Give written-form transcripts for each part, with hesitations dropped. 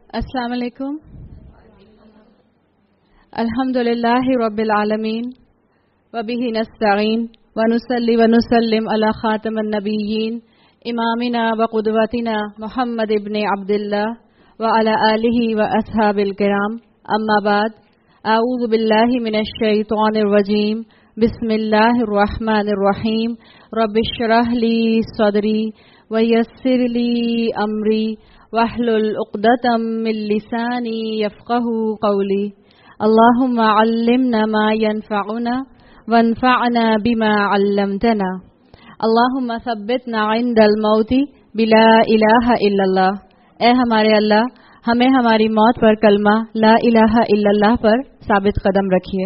السلام علیکم. الحمدللہ رب العالمین وبہ نستعین ونصلی ونسلم علی خاتم النبیین امامنا وقدوتنا محمد ابن عبداللہ وعلی آلہ واصحاب الکرام. اما بعد، اعوذ باللہ من الشیطان الرجیم. بسم اللہ الرحمن الرحیم. رب اشرح لی صدری ویسر لی امری واحلل عقدۃ من لسانی یفقهوا قولی. اللهم علمنا ما ينفعنا وانفعنا بما علمتنا. اللهم ثبتنا عند الموت بلا الہ الا اللہ. اے ہمارے اللہ، ہمیں ہماری موت پر کلمہ لا الہ الا اللہ پر ثابت قدم رکھیے.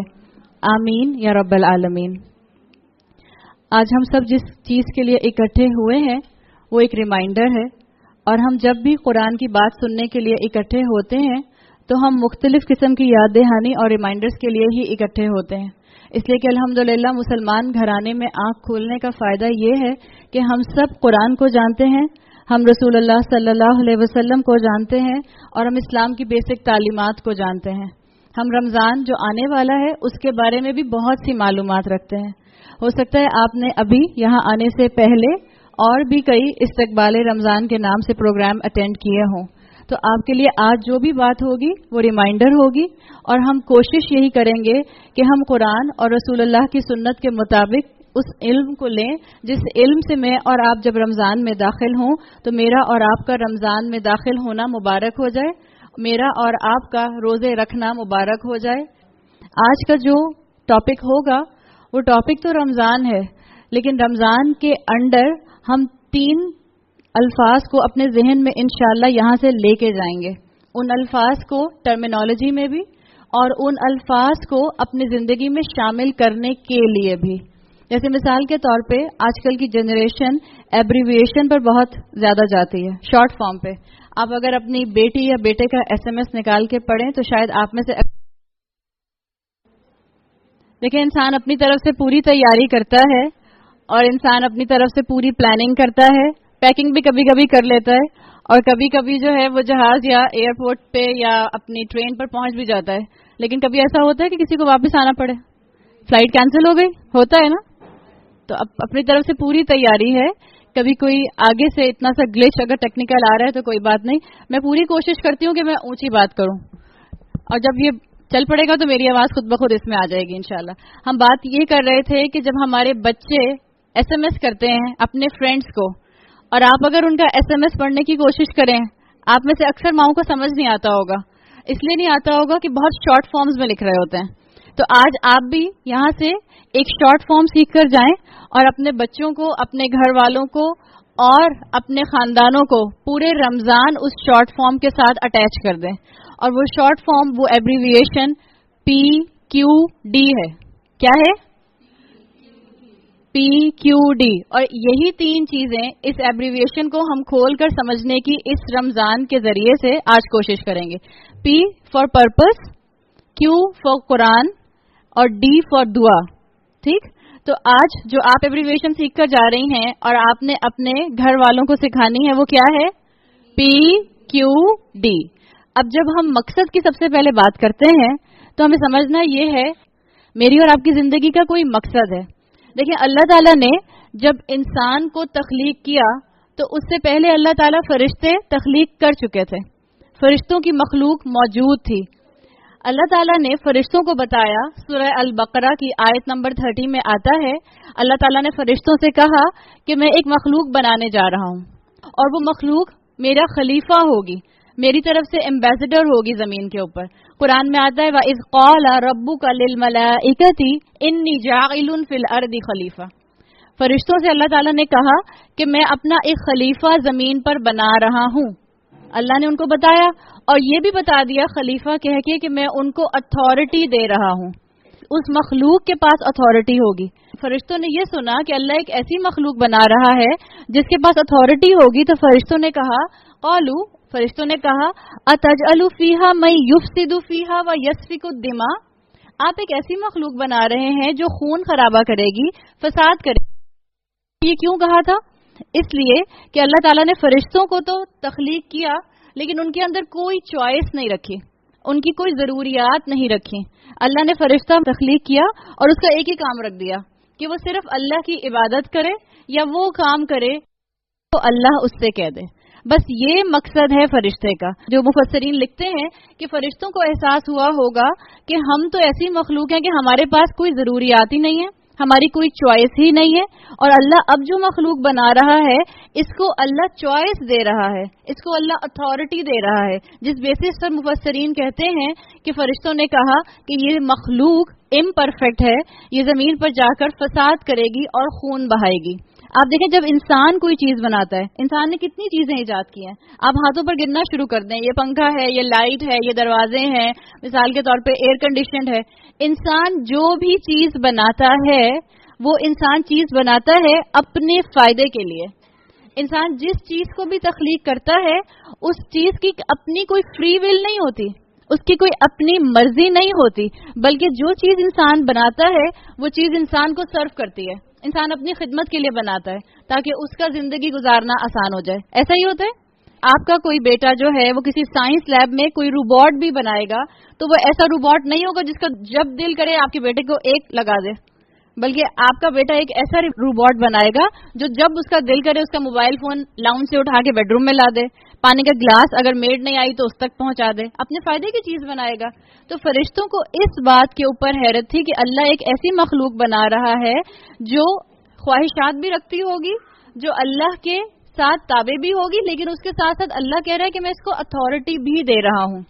آمین یا رب العالمین. آج ہم سب جس چیز کے لیے اکٹھے ہوئے ہیں وہ ایک ریمائنڈر ہے، اور ہم جب بھی قرآن کی بات سننے کے لیے اکٹھے ہوتے ہیں تو ہم مختلف قسم کی یاد دہانی اور ریمائنڈرز کے لیے ہی اکٹھے ہوتے ہیں. اس لیے کہ الحمدللہ مسلمان گھرانے میں آنکھ کھولنے کا فائدہ یہ ہے کہ ہم سب قرآن کو جانتے ہیں، ہم رسول اللہ صلی اللہ علیہ وسلم کو جانتے ہیں، اور ہم اسلام کی بیسک تعلیمات کو جانتے ہیں. ہم رمضان جو آنے والا ہے اس کے بارے میں بھی بہت سی معلومات رکھتے ہیں. ہو سکتا ہے آپ نے ابھی یہاں آنے سے پہلے اور بھی کئی استقبال رمضان کے نام سے پروگرام اٹینڈ کیے ہوں، تو آپ کے لیے آج جو بھی بات ہوگی وہ ریمائنڈر ہوگی، اور ہم کوشش یہی کریں گے کہ ہم قرآن اور رسول اللہ کی سنت کے مطابق اس علم کو لیں جس علم سے میں اور آپ جب رمضان میں داخل ہوں تو میرا اور آپ کا رمضان میں داخل ہونا مبارک ہو جائے، میرا اور آپ کا روزے رکھنا مبارک ہو جائے. آج کا جو ٹاپک ہوگا وہ ٹاپک تو رمضان ہے، لیکن رمضان کے انڈر ہم 3 الفاظ کو اپنے ذہن میں انشاءاللہ یہاں سے لے کے جائیں گے. ان الفاظ کو ٹرمینالوجی میں بھی اور ان الفاظ کو اپنی زندگی میں شامل کرنے کے لیے بھی. جیسے مثال کے طور پہ آج کل کی جنریشن ایبریویشن پر بہت زیادہ جاتی ہے، شارٹ فارم پہ. آپ اگر اپنی بیٹی یا بیٹے کا SMS نکال کے پڑھیں تو شاید آپ میں سے دیکھیں، انسان اپنی طرف سے پوری تیاری کرتا ہے اور انسان اپنی طرف سے پوری پلاننگ کرتا ہے، پیکنگ بھی کبھی کبھی کر لیتا ہے، اور کبھی کبھی جو ہے وہ جہاز یا ایئرپورٹ پہ یا اپنی ٹرین پر پہنچ بھی جاتا ہے. لیکن کبھی ایسا ہوتا ہے کہ کسی کو واپس آنا پڑے، فلائٹ کینسل ہو گئی، ہوتا ہے نا. تو اپنی طرف سے پوری تیاری ہے. کبھی کوئی آگے سے اتنا سا گلچ اگر ٹیکنیکل آ رہا ہے تو کوئی بات نہیں، میں پوری کوشش کرتی ہوں کہ میں اونچی بات کروں، اور جب یہ چل پڑے گا تو میری آواز خود بخود اس میں آ جائے گی انشاءاللہ. ہم بات یہ کر رہے تھے کہ جب ہمارے بچے SMS کرتے ہیں اپنے فرینڈس کو، اور آپ اگر ان کا SMS پڑھنے کی کوشش کریں، آپ میں سے اکثر ماؤں کو سمجھ نہیں آتا ہوگا. اس لیے نہیں آتا ہوگا کہ بہت شارٹ فارمز میں لکھ رہے ہوتے ہیں. تو آج آپ بھی یہاں سے ایک شارٹ فارم سیکھ کر جائیں اور اپنے بچوں کو، اپنے گھر والوں کو اور اپنے خاندانوں کو پورے رمضان اس شارٹ فارم کے ساتھ اٹیچ کر دیں. اور وہ شارٹ فارم، وہ ایبریویشن PQD ہے. کیا ہے؟ PQD. اور یہی 3 چیزیں اس ایبریویشن کو ہم کھول کر سمجھنے کی اس رمضان کے ذریعے سے آج کوشش کریں گے. P for purpose, Q for قرآن اور D فار دعا. ٹھیک؟ تو آج جو آپ ایبریویشن سیکھ کر جا رہی ہیں اور آپ نے اپنے گھر والوں کو سکھانی ہے وہ کیا ہے؟ PQD. اب جب ہم مقصد کی سب سے پہلے بات کرتے ہیں تو ہمیں سمجھنا یہ ہے میری اور آپ کی زندگی کا کوئی مقصد ہے. دیکھیں، اللہ تعالیٰ نے جب انسان کو تخلیق کیا تو اس سے پہلے اللہ تعالیٰ فرشتے تخلیق کر چکے تھے، فرشتوں کی مخلوق موجود تھی. اللہ تعالیٰ نے فرشتوں کو بتایا، سورہ البقرہ کی آیت نمبر 30 میں آتا ہے، اللہ تعالیٰ نے فرشتوں سے کہا کہ میں ایک مخلوق بنانے جا رہا ہوں، اور وہ مخلوق میرا خلیفہ ہوگی، میری طرف سے ایمبیسڈر ہوگی زمین کے اوپر. قرآن میں آتا ہے وَإِذْ قَالَ رَبُّكَ لِلْمَلَائِكَةِ إِنِّي جَاعِلٌ فِي الْأَرْضِ خَلِيفَةً. فرشتوں سے اللہ تعالیٰ نے کہا کہ میں اپنا ایک خلیفہ زمین پر بنا رہا ہوں. اللہ نے ان کو بتایا اور یہ بھی بتا دیا خلیفہ کہہ کے کہ میں ان کو اتھارٹی دے رہا ہوں. اس مخلوق کے پاس اتھارٹی ہوگی. فرشتوں نے یہ سنا کہ اللہ ایک ایسی مخلوق بنا رہا ہے جس کے پاس اتھارٹی ہوگی، تو فرشتوں نے کہا قالوا، فرشتوں نے کہا اتجعل فیہا من یفسد فیہا ویسفک الدماء، آپ ایک ایسی مخلوق بنا رہے ہیں جو خون خرابہ کرے گی، فساد کرے گی. یہ کیوں کہا تھا؟ اس لیے کہ اللہ تعالیٰ نے فرشتوں کو تو تخلیق کیا، لیکن ان کے اندر کوئی چوائس نہیں رکھی، ان کی کوئی ضروریات نہیں رکھی. اللہ نے فرشتہ تخلیق کیا اور اس کا ایک ہی کام رکھ دیا کہ وہ صرف اللہ کی عبادت کرے یا وہ کام کرے تو اللہ اس سے کہہ دے. بس یہ مقصد ہے فرشتے کا. جو مفسرین لکھتے ہیں کہ فرشتوں کو احساس ہوا ہوگا کہ ہم تو ایسی مخلوق ہیں کہ ہمارے پاس کوئی ضروریات ہی نہیں ہے، ہماری کوئی چوائس ہی نہیں ہے، اور اللہ اب جو مخلوق بنا رہا ہے اس کو اللہ چوائس دے رہا ہے، اس کو اللہ اتھارٹی دے رہا ہے، جس بیسس پر مفسرین کہتے ہیں کہ فرشتوں نے کہا کہ یہ مخلوق امپرفیکٹ ہے، یہ زمین پر جا کر فساد کرے گی اور خون بہائے گی. آپ دیکھیں جب انسان کوئی چیز بناتا ہے، انسان نے کتنی چیزیں ایجاد کی ہیں، آپ ہاتھوں پر گننا شروع کر دیں، یہ پنکھا ہے، یہ لائٹ ہے، یہ دروازے ہیں، مثال کے طور پہ ایئر کنڈیشنڈ ہے. انسان جو بھی چیز بناتا ہے وہ انسان چیز بناتا ہے اپنے فائدے کے لیے. انسان جس چیز کو بھی تخلیق کرتا ہے اس چیز کی اپنی کوئی فری ول نہیں ہوتی، اس کی کوئی اپنی مرضی نہیں ہوتی، بلکہ جو چیز انسان بناتا ہے وہ چیز انسان کو سرو کرتی ہے. انسان اپنی خدمت کے لیے بناتا ہے تاکہ اس کا زندگی گزارنا آسان ہو جائے. ایسا ہی ہوتا ہے. آپ کا کوئی بیٹا جو ہے وہ کسی سائنس لیب میں کوئی روبوٹ بھی بنائے گا تو وہ ایسا روبوٹ نہیں ہوگا جس کا جب دل کرے آپ کے بیٹے کو ایک لگا دے، بلکہ آپ کا بیٹا ایک ایسا روبوٹ بنائے گا جو جب اس کا دل کرے اس کا موبائل فون لاؤنج سے اٹھا کے بیڈ روم میں لا دے، پانی کا گلاس اگر میڈ نہیں آئی تو اس تک پہنچا دے، اپنے فائدے کی چیز بنائے گا. تو فرشتوں کو اس بات کے اوپر حیرت تھی کہ اللہ ایک ایسی مخلوق بنا رہا ہے جو خواہشات بھی رکھتی ہوگی، جو اللہ کے ساتھ تابع بھی ہوگی، لیکن اس کے ساتھ ساتھ اللہ کہہ رہا ہے کہ میں اس کو اتھارٹی بھی دے رہا ہوں.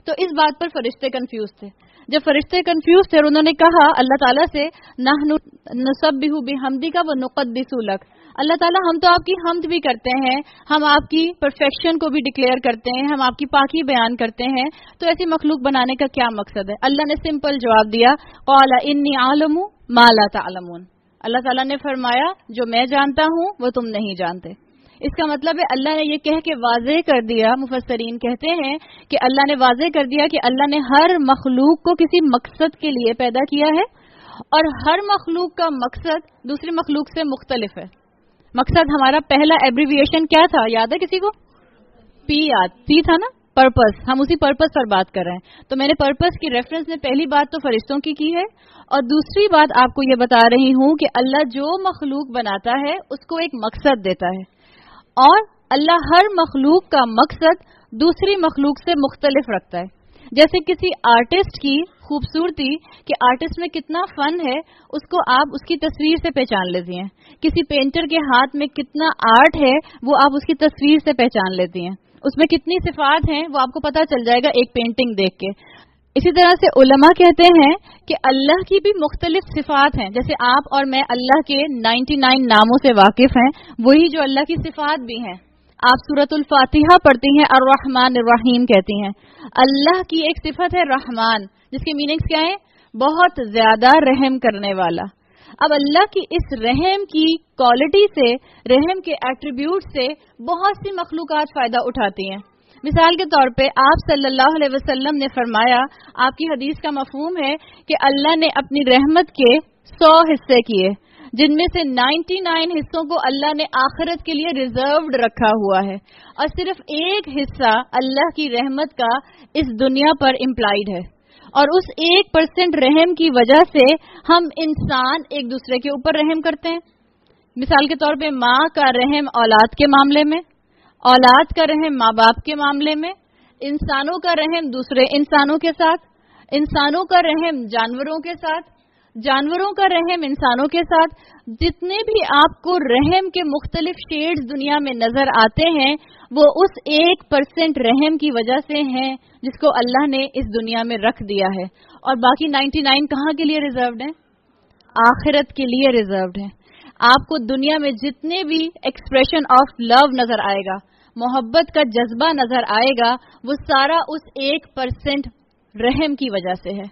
تو اس بات پر فرشتے کنفیوز تھے. جب فرشتے کنفیوز تھے اور انہوں نے کہا اللہ تعالیٰ سے نحن نسبح بحمدک ونقدس لک، اللہ تعالیٰ ہم تو آپ کی حمد بھی کرتے ہیں، ہم آپ کی پرفیکشن کو بھی ڈکلیئر کرتے ہیں، ہم آپ کی پاکی بیان کرتے ہیں، تو ایسی مخلوق بنانے کا کیا مقصد ہے؟ اللہ نے سمپل جواب دیا قال انی اعلم ما لا تعلمون. اللہ تعالیٰ نے فرمایا جو میں جانتا ہوں وہ تم نہیں جانتے. اس کا مطلب ہے اللہ نے یہ کہہ کے واضح کر دیا، مفسرین کہتے ہیں کہ اللہ نے واضح کر دیا کہ اللہ نے ہر مخلوق کو کسی مقصد کے لیے پیدا کیا ہے، اور ہر مخلوق کا مقصد دوسری مخلوق سے مختلف ہے. مقصد ہمارا پہلا ایبریویشن کیا تھا، یاد ہے کسی کو؟ پی تھا نا، پرپس. ہم اسی پرپس پر بات کر رہے ہیں. تو میں نے پرپس کی ریفرنس میں پہلی بات تو فرشتوں کی ہے، اور دوسری بات آپ کو یہ بتا رہی ہوں کہ اللہ جو مخلوق بناتا ہے اس کو ایک مقصد دیتا ہے، اور اللہ ہر مخلوق کا مقصد دوسری مخلوق سے مختلف رکھتا ہے. جیسے کسی آرٹسٹ کی خوبصورتی کہ آرٹسٹ میں کتنا فن ہے اس کو آپ اس کی تصویر سے پہچان لیتی ہیں، کسی پینٹر کے ہاتھ میں کتنا آرٹ ہے وہ آپ اس کی تصویر سے پہچان لیتی ہیں، اس میں کتنی صفات ہیں وہ آپ کو پتہ چل جائے گا ایک پینٹنگ دیکھ کے. اسی طرح سے علماء کہتے ہیں کہ اللہ کی بھی مختلف صفات ہیں. جیسے آپ اور میں اللہ کے 99 ناموں سے واقف ہیں، وہی جو اللہ کی صفات بھی ہیں. آپ سورۃ الفاتحہ پڑھتی ہیں، الرحمن الرحیم کہتی ہیں. اللہ کی ایک صفت ہے رحمان، جس کے میننگز کیا ہیں؟ بہت زیادہ رحم کرنے والا. اب اللہ کی اس رحم کی کوالٹی سے، رحم کے ایٹریبیوٹ سے بہت سی مخلوقات فائدہ اٹھاتی ہیں. مثال کے طور پہ آپ صلی اللہ علیہ وسلم نے فرمایا، آپ کی حدیث کا مفہوم ہے کہ اللہ نے اپنی رحمت کے 100 حصے کیے، جن میں سے 99 حصوں کو اللہ نے آخرت کے لیے ریزروڈ رکھا ہوا ہے، اور صرف ایک حصہ اللہ کی رحمت کا اس دنیا پر امپلائڈ ہے. اور اس 1% رحم کی وجہ سے ہم انسان ایک دوسرے کے اوپر رحم کرتے ہیں. مثال کے طور پہ ماں کا رحم اولاد کے معاملے میں، اولاد کا رحم ماں باپ کے معاملے میں، انسانوں کا رحم دوسرے انسانوں کے ساتھ، انسانوں کا رحم جانوروں کے ساتھ، جانوروں کا رحم انسانوں کے ساتھ. جتنے بھی آپ کو رحم کے مختلف شیڈز دنیا میں نظر آتے ہیں وہ اس 1% رحم کی وجہ سے ہیں جس کو اللہ نے اس دنیا میں رکھ دیا ہے. اور باقی 99 کہاں کے لیے ریزروڈ ہیں؟ آخرت کے لیے ریزروڈ ہیں. آپ کو دنیا میں جتنے بھی ایکسپریشن آف لو نظر آئے گا، محبت کا جذبہ نظر آئے گا، وہ سارا اس 1% رحم کی وجہ سے ہے.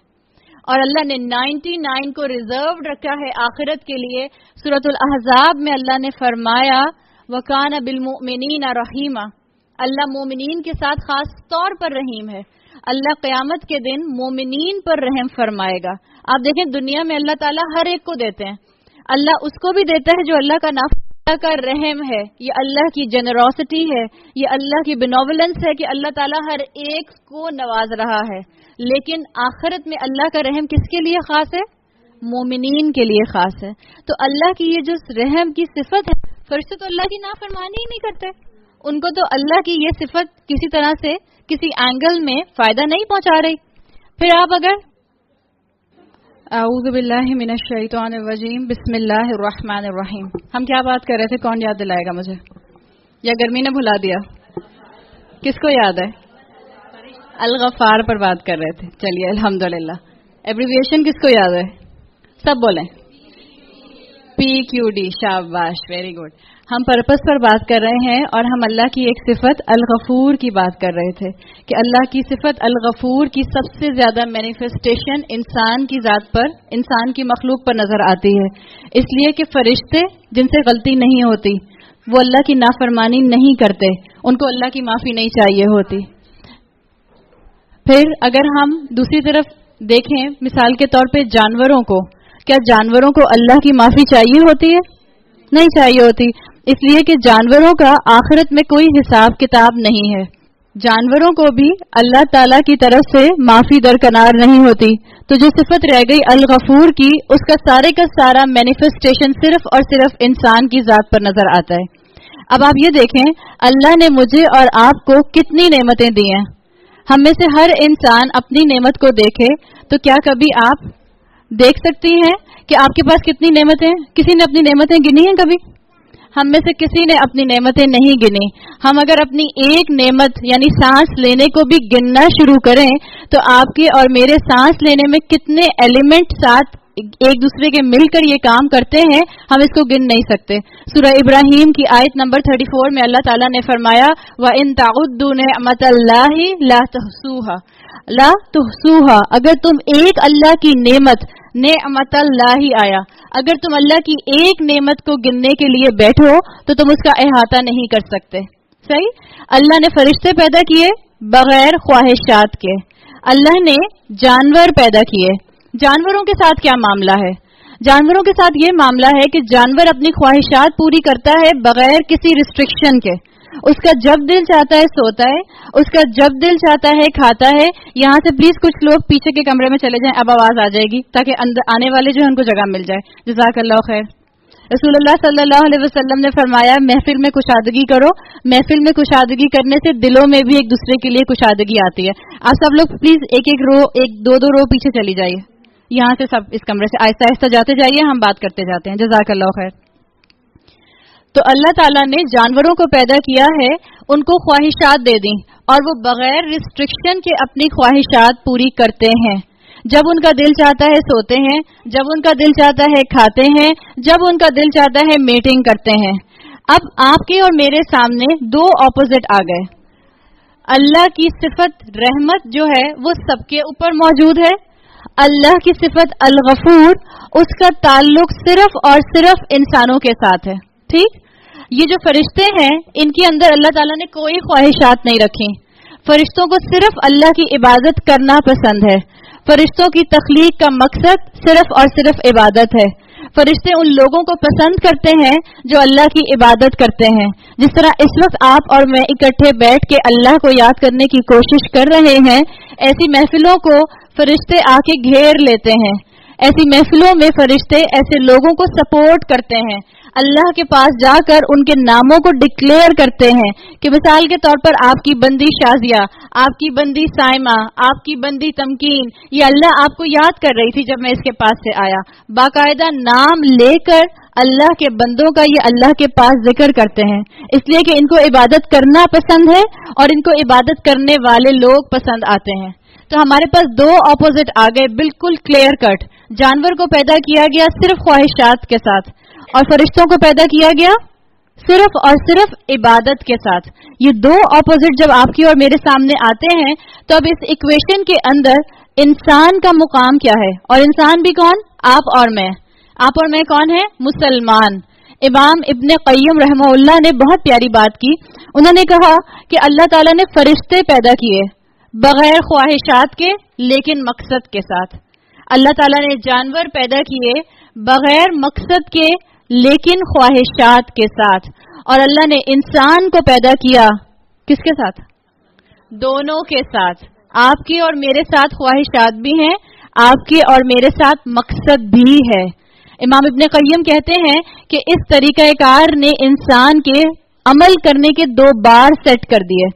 اور اللہ نے 99 کو ریزروڈ رکھا ہے آخرت کے لیے. سورۃ الاحزاب میں اللہ نے فرمایا وَكَانَ بِالْمُؤْمِنِينَ رَحِيمًا، اللہ مومنین کے ساتھ خاص طور پر رحیم ہے. اللہ قیامت کے دن مومنین پر رحم فرمائے گا. آپ دیکھیں دنیا میں اللہ تعالیٰ ہر ایک کو دیتے ہیں. اللہ اس کو بھی دیتا ہے جو اللہ کا نافرمان اللہ کا رحم ہے، یہ اللہ کی جنروسٹی ہے، یہ اللہ کی بینوولنس ہے کہ اللہ تعالیٰ ہر ایک کو نواز رہا ہے. لیکن آخرت میں اللہ کا رحم کس کے لیے خاص ہے؟ مومنین کے لیے خاص ہے. تو اللہ کی یہ جو رحم کی صفت ہے، فرشتے تو اللہ کی نافرمانی ہی نہیں کرتے، ان کو تو اللہ کی یہ صفت کسی طرح سے کسی اینگل میں فائدہ نہیں پہنچا رہی. پھر آپ اگر اعوذ باللہ من الشیطان الرجیم بسم اللہ الرحمن الرحیم، ہم کیا بات کر رہے تھے؟ کون یاد دلائے گا مجھے؟ یا گرمی نے بھلا دیا؟ کس کو یاد ہے؟ الغفار پر بات کر رہے تھے. چلیے الحمدللہ. ایبریویشن کس کو یاد ہے؟ سب بولیں. PQD. شاباش، ویری گڈ. ہم پرپس پر بات کر رہے ہیں اور ہم اللہ کی ایک صفت الغفور کی بات کر رہے تھے کہ اللہ کی صفت الغفور کی سب سے زیادہ مینیفیسٹیشن انسان کی ذات پر، انسان کی مخلوق پر نظر آتی ہے. اس لیے کہ فرشتے جن سے غلطی نہیں ہوتی، وہ اللہ کی نافرمانی نہیں کرتے، ان کو اللہ کی معافی نہیں چاہیے ہوتی. پھر اگر ہم دوسری طرف دیکھیں، مثال کے طور پہ جانوروں کو، کیا جانوروں کو اللہ کی معافی چاہیے ہوتی ہے؟ نہیں چاہیے ہوتی، اس لیے کہ جانوروں کا آخرت میں کوئی حساب کتاب نہیں ہے. جانوروں کو بھی اللہ تعالی کی طرف سے معافی درکنار نہیں ہوتی. تو جو صفت رہ گئی الغفور کی، اس کا سارے کا سارا مینیفیسٹیشن صرف اور صرف انسان کی ذات پر نظر آتا ہے. اب آپ یہ دیکھیں، اللہ نے مجھے اور آپ کو کتنی نعمتیں دی ہیں. ہم میں سے ہر انسان اپنی نعمت کو دیکھے تو کیا کبھی آپ دیکھ سکتی ہیں کہ آپ کے پاس کتنی نعمتیں ہیں؟ کسی نے اپنی نعمتیں گنی ہیں کبھی؟ ہم میں سے کسی نے اپنی نعمتیں نہیں گنی. ہم اگر اپنی ایک نعمت یعنی سانس لینے کو بھی گننا شروع کریں تو آپ کے اور میرے سانس لینے میں کتنے ایلیمنٹ ساتھ ایک دوسرے کے مل کر یہ کام کرتے ہیں، ہم اس کو گن نہیں سکتے. سورہ ابراہیم کی آیت نمبر 34 میں اللہ تعالیٰ نے فرمایا وَإِن تَعُدُّوا نِعْمَةَ اللَّهِ لَا تُحْصُوهَا، اگر تم ایک اللہ کی نعمت نعمت اللہ آیا، اگر تم اللہ کی ایک نعمت کو گننے کے لیے بیٹھو تو تم اس کا احاطہ نہیں کر سکتے. صحیح؟ اللہ نے فرشتے پیدا کیے بغیر خواہشات کے، اللہ نے جانور پیدا کیے. جانوروں کے ساتھ کیا معاملہ ہے؟ جانوروں کے ساتھ یہ معاملہ ہے کہ جانور اپنی خواہشات پوری کرتا ہے بغیر کسی ریسٹرکشن کے. اس کا جب دل چاہتا ہے سوتا ہے، اس کا جب دل چاہتا ہے کھاتا ہے. یہاں سے پلیز کچھ لوگ پیچھے کے کمرے میں چلے جائیں، اب آواز آ جائے گی تاکہ آنے والے جو ہیں ان کو جگہ مل جائے. جزاک اللہ خیر. رسول اللہ صلی اللہ علیہ وسلم نے فرمایا محفل میں کشادگی کرو. محفل میں کشادگی کرنے سے دلوں میں بھی ایک دوسرے کے لیے کشادگی آتی ہے. آپ سب لوگ پلیز ایک دو رو پیچھے چلی جائیے. یہاں سے سب اس کمرے سے آہستہ آہستہ جاتے جائیے، ہم بات کرتے جاتے ہیں. جزاک اللہ خیر. تو اللہ تعالیٰ نے جانوروں کو پیدا کیا ہے، ان کو خواہشات دے دیں اور وہ بغیر ریسٹرکشن کے اپنی خواہشات پوری کرتے ہیں. جب ان کا دل چاہتا ہے سوتے ہیں، جب ان کا دل چاہتا ہے کھاتے ہیں، جب ان کا دل چاہتا ہے میٹنگ کرتے ہیں. اب آپ کے اور میرے سامنے دو اپوزٹ آ گئے. اللہ کی صفت رحمت جو ہے وہ سب کے اوپر موجود ہے. اللہ کی صفت الغفور، اس کا تعلق صرف اور صرف انسانوں کے ساتھ ہے. ٹھیک؟ یہ جو فرشتے ہیں ان کے اندر اللہ تعالیٰ نے کوئی خواہشات نہیں رکھی. فرشتوں کو صرف اللہ کی عبادت کرنا پسند ہے. فرشتوں کی تخلیق کا مقصد صرف اور صرف عبادت ہے. فرشتے ان لوگوں کو پسند کرتے ہیں جو اللہ کی عبادت کرتے ہیں. جس طرح اس وقت آپ اور میں اکٹھے بیٹھ کے اللہ کو یاد کرنے کی کوشش کر رہے ہیں، ایسی محفلوں کو فرشتے آ کے گھیر لیتے ہیں. ایسی محفلوں میں فرشتے ایسے لوگوں کو سپورٹ کرتے ہیں، اللہ کے پاس جا کر ان کے ناموں کو ڈکلیئر کرتے ہیں کہ مثال کے طور پر آپ کی بندی شازیہ، آپ کی بندی سائمہ، آپ کی بندی تمکین، یہ اللہ آپ کو یاد کر رہی تھی جب میں اس کے پاس سے آیا. باقاعدہ نام لے کر اللہ کے بندوں کا یہ اللہ کے پاس ذکر کرتے ہیں، اس لیے کہ ان کو عبادت کرنا پسند ہے اور ان کو عبادت کرنے والے لوگ پسند آتے ہیں. تو ہمارے پاس دو اپوزٹ آ گئے، بالکل کلیئر کٹ. جانور کو پیدا کیا گیا صرف خواہشات کے ساتھ اور فرشتوں کو پیدا کیا گیا صرف اور صرف عبادت کے ساتھ. یہ دو اپوزٹ جب آپ کی اور میرے سامنے آتے ہیں تو اب اس ایکویشن کے اندر انسان کا مقام کیا ہے؟ اور انسان بھی کون؟ آپ اور میں. آپ اور میں کون ہیں؟ مسلمان. امام ابن قیم رحمہ اللہ نے بہت پیاری بات کی. انہوں نے کہا کہ اللہ تعالیٰ نے فرشتے پیدا کیے بغیر خواہشات کے لیکن مقصد کے ساتھ. اللہ تعالیٰ نے جانور پیدا کیے بغیر مقصد کے لیکن خواہشات کے ساتھ. اور اللہ نے انسان کو پیدا کیا کس کے ساتھ؟ دونوں کے ساتھ. آپ کی اور میرے ساتھ خواہشات بھی ہیں، آپ کے اور میرے ساتھ مقصد بھی ہے. امام ابن قیم کہتے ہیں کہ اس طریقہ کار نے انسان کے عمل کرنے کے 2 بار سیٹ کر دیے.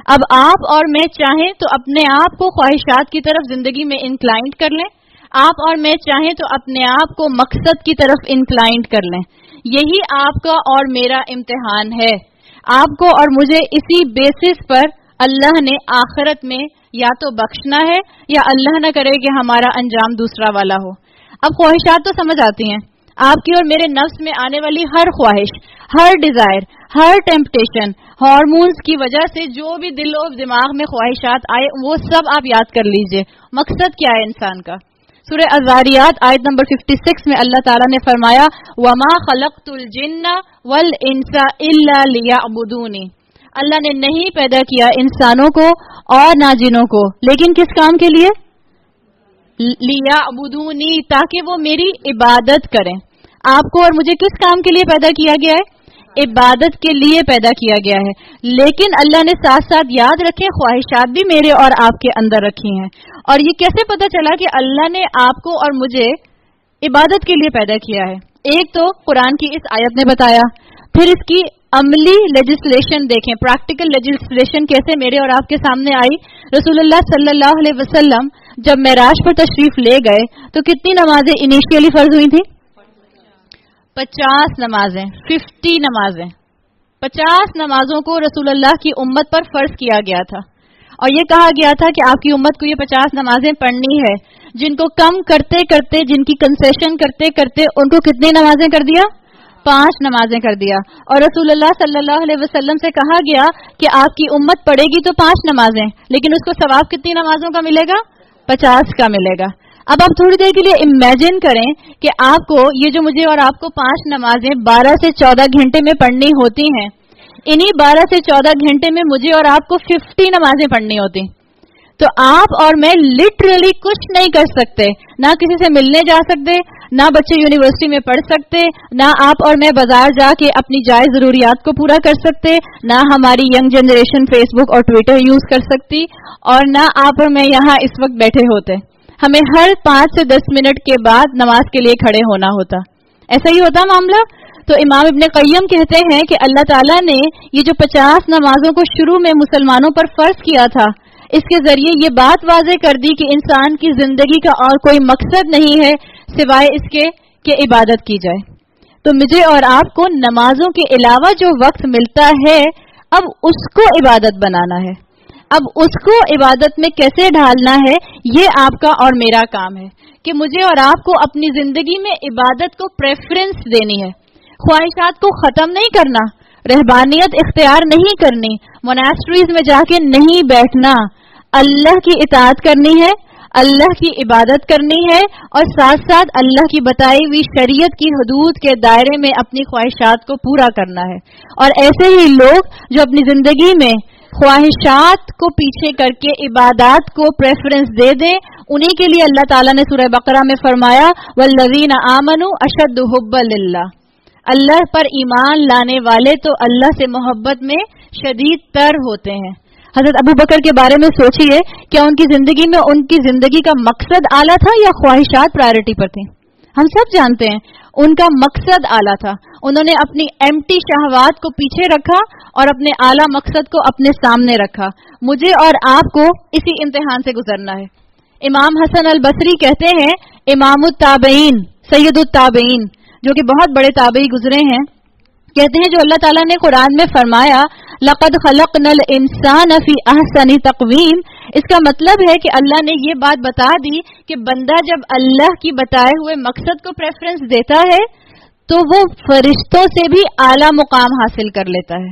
اب آپ اور میں چاہیں تو اپنے آپ کو خواہشات کی طرف زندگی میں انکلائنڈ کر لیں، آپ اور میں چاہیں تو اپنے آپ کو مقصد کی طرف انکلائنڈ کر لیں. یہی آپ کا اور میرا امتحان ہے. آپ کو اور مجھے اسی بیسس پر اللہ نے آخرت میں یا تو بخشنا ہے یا اللہ نہ کرے کہ ہمارا انجام دوسرا والا ہو. اب خواہشات تو سمجھ آتی ہیں. آپ کی اور میرے نفس میں آنے والی ہر خواہش، ہر ڈیزائر، ہر ٹیمپٹیشن، ہارمونز کی وجہ سے جو بھی دل و دماغ میں خواہشات آئے وہ سب آپ یاد کر لیجئے. مقصد کیا ہے انسان کا؟ سورہ الذاریات آیت نمبر 56 میں اللہ تعالیٰ نے فرمایا وَمَا خَلَقْتُ الْجِنَّ وَالْإِنسَ إِلَّا لِيَعْبُدُونِ. اللہ نے نہیں پیدا کیا انسانوں کو اور نہ جنوں کو، لیکن کس کام کے لیے؟ لِيَعْبُدُونِ، تاکہ وہ میری عبادت کریں. آپ کو اور مجھے کس کام کے لیے پیدا کیا گیا ہے؟ عبادت کے لیے پیدا کیا گیا ہے. لیکن اللہ نے ساتھ ساتھ یاد رکھے خواہشات بھی میرے اور آپ کے اندر رکھی ہیں. اور یہ کیسے پتا چلا کہ اللہ نے آپ کو اور مجھے عبادت کے لیے پیدا کیا ہے؟ ایک تو قرآن کی اس آیت نے بتایا، پھر اس کی عملی لیجسلیشن دیکھیں، پریکٹیکل لیجسلیشن کیسے میرے اور آپ کے سامنے آئی. رسول اللہ صلی اللہ علیہ وسلم جب معراج پر تشریف لے گئے تو کتنی نمازیں انیشیلی فرض ہوئی تھیں؟ 50 نمازیں، 50 نمازیں. 50 نمازوں کو رسول اللہ کی امت پر فرض کیا گیا تھا، اور یہ کہا گیا تھا کہ آپ کی امت کو یہ 50 نمازیں پڑھنی ہے. جن کو کم کرتے کرتے، جن کی کنسیشن کرتے کرتے ان کو کتنی نمازیں کر دیا؟ 5 نمازیں کر دیا. اور رسول اللہ صلی اللہ علیہ وسلم سے کہا گیا کہ آپ کی امت پڑھے گی تو 5 نمازیں، لیکن اس کو ثواب کتنی نمازوں کا ملے گا؟ 50 کا ملے گا. اب آپ تھوڑی دیر کے لیے امیجن کریں کہ آپ کو یہ جو مجھے اور آپ کو 5 نمازیں 12 سے 14 گھنٹے میں پڑھنی ہوتی ہیں، انہی 12 سے 14 گھنٹے میں مجھے اور آپ کو 50 نمازیں پڑھنی ہوتی. تو آپ اور میں لٹرلی کچھ نہیں کر سکتے، نہ کسی سے ملنے جا سکتے، نہ بچے یونیورسٹی میں پڑھ سکتے، نہ آپ اور میں بازار جا کے اپنی جائز ضروریات کو پورا کر سکتے، نہ ہماری ینگ جنریشن فیس بک اور ٹویٹر یوز کر سکتی، اور نہ آپ اور میں یہاں اس وقت بیٹھے ہوتے. ہمیں ہر 5 سے 10 منٹ کے بعد نماز کے لیے کھڑے ہونا ہوتا. ایسا ہی ہوتا معاملہ. تو امام ابن قیم کہتے ہیں کہ اللہ تعالیٰ نے یہ جو 50 نمازوں کو شروع میں مسلمانوں پر فرض کیا تھا، اس کے ذریعے یہ بات واضح کر دی کہ انسان کی زندگی کا اور کوئی مقصد نہیں ہے سوائے اس کے کہ عبادت کی جائے. تو مجھے اور آپ کو نمازوں کے علاوہ جو وقت ملتا ہے، اب اس کو عبادت بنانا ہے. اب اس کو عبادت میں کیسے ڈھالنا ہے، یہ آپ کا اور میرا کام ہے کہ مجھے اور آپ کو اپنی زندگی میں عبادت کو پریفرنس دینی ہے. خواہشات کو ختم نہیں کرنا، رہبانیت اختیار نہیں کرنی، موناسٹریز میں جا کے نہیں بیٹھنا. اللہ کی اطاعت کرنی ہے، اللہ کی عبادت کرنی ہے، اور ساتھ ساتھ اللہ کی بتائی ہوئی شریعت کی حدود کے دائرے میں اپنی خواہشات کو پورا کرنا ہے. اور ایسے ہی لوگ جو اپنی زندگی میں خواہشات کو پیچھے کر کے عبادات کو پریفرنس دے دیں، انہی کے لیے اللہ تعالیٰ نے سورہ بقرہ میں فرمایا والذین آمنوا اشد حبا للہ. اللہ پر ایمان لانے والے تو اللہ سے محبت میں شدید تر ہوتے ہیں. حضرت ابو بکر کے بارے میں سوچئے، کیا ان کی زندگی میں ان کی زندگی کا مقصد اعلیٰ تھا یا خواہشات پرائرٹی پر تھیں؟ ہم سب جانتے ہیں ان کا مقصد اعلیٰ تھا. انہوں نے اپنی ایمٹی شہوات کو پیچھے رکھا اور اپنے اعلیٰ مقصد کو اپنے سامنے رکھا. مجھے اور آپ کو اسی امتحان سے گزرنا ہے. امام حسن البصری کہتے ہیں، امام التابعین، سید التابعین، جو کہ بہت بڑے تابعی گزرے ہیں، کہتے ہیں جو اللہ تعالیٰ نے قرآن میں فرمایا لَقَدْ خَلَقْنَا الْإِنسَانَ فِي أَحْسَنِ تَقْوِيمٍ، اس کا مطلب ہے کہ اللہ نے یہ بات بتا دی کہ بندہ جب اللہ کی بتائے ہوئے مقصد کو پریفرنس دیتا ہے تو وہ فرشتوں سے بھی اعلیٰ مقام حاصل کر لیتا ہے.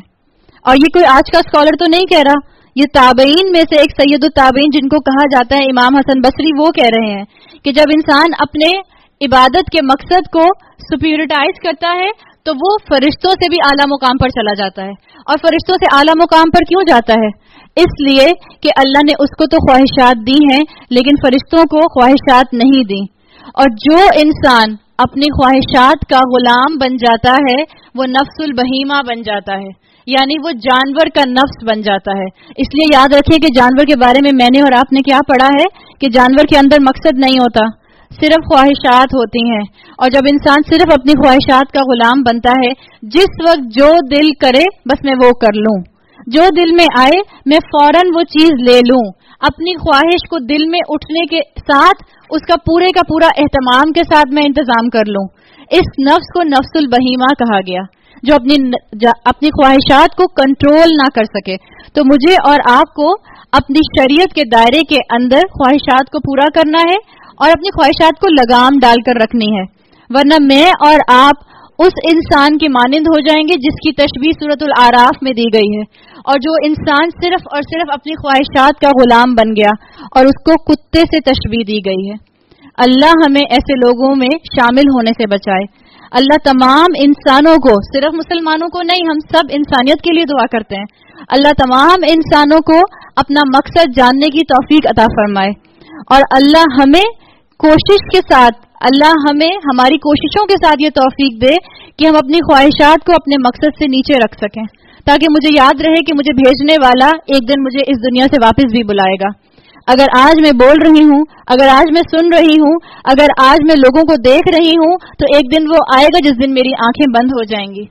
اور یہ کوئی آج کا اسکالر تو نہیں کہہ رہا، یہ تابعین میں سے ایک سید التابعین جن کو کہا جاتا ہے امام حسن بصری، وہ کہہ رہے ہیں کہ جب انسان اپنے عبادت کے مقصد کو سپیورٹائز کرتا ہے تو وہ فرشتوں سے بھی اعلیٰ مقام پر چلا جاتا ہے. اور فرشتوں سے اعلیٰ مقام پر کیوں جاتا ہے؟ اس لیے کہ اللہ نے اس کو تو خواہشات دی ہیں لیکن فرشتوں کو خواہشات نہیں دی. اور جو انسان اپنی خواہشات کا غلام بن جاتا ہے وہ نفس البہیمہ بن جاتا ہے، یعنی وہ جانور کا نفس بن جاتا ہے۔ اس لیے یاد رکھیں کہ جانور کے بارے میں نے اور آپ نے کیا پڑھا ہے کہ جانور کے اندر مقصد نہیں ہوتا، صرف خواہشات ہوتی ہیں، اور جب انسان صرف اپنی خواہشات کا غلام بنتا ہے، جس وقت جو دل کرے بس میں وہ کر لوں، جو دل میں آئے میں فوراً وہ چیز لے لوں، اپنی خواہش کو دل میں اٹھنے کے ساتھ اس کا پورا اہتمام کے ساتھ میں انتظام کر لوں، اس نفس کو نفس البہیمہ کہا گیا، جو اپنی خواہشات کو کنٹرول نہ کر سکے۔ تو مجھے اور آپ کو اپنی شریعت کے دائرے کے اندر خواہشات کو پورا کرنا ہے اور اپنی خواہشات کو لگام ڈال کر رکھنی ہے، ورنہ میں اور آپ اس انسان کے مانند ہو جائیں گے جس کی تشبیہ سورۃ الاعراف میں دی گئی ہے، اور جو انسان صرف اور صرف اپنی خواہشات کا غلام بن گیا اور اس کو کتے سے تشبیہ دی گئی ہے۔ اللہ ہمیں ایسے لوگوں میں شامل ہونے سے بچائے۔ اللہ تمام انسانوں کو، صرف مسلمانوں کو نہیں، ہم سب انسانیت کے لیے دعا کرتے ہیں، اللہ تمام انسانوں کو اپنا مقصد جاننے کی توفیق عطا فرمائے، اور اللہ ہمیں کوشش کے ساتھ، اللہ ہمیں ہماری کوششوں کے ساتھ یہ توفیق دے کہ ہم اپنی خواہشات کو اپنے مقصد سے نیچے رکھ سکیں، تاکہ مجھے یاد رہے کہ مجھے بھیجنے والا ایک دن مجھے اس دنیا سے واپس بھی بلائے گا۔ اگر آج میں بول رہی ہوں، اگر آج میں سن رہی ہوں، اگر آج میں لوگوں کو دیکھ رہی ہوں، تو ایک دن وہ آئے گا جس دن میری آنکھیں بند ہو جائیں گی،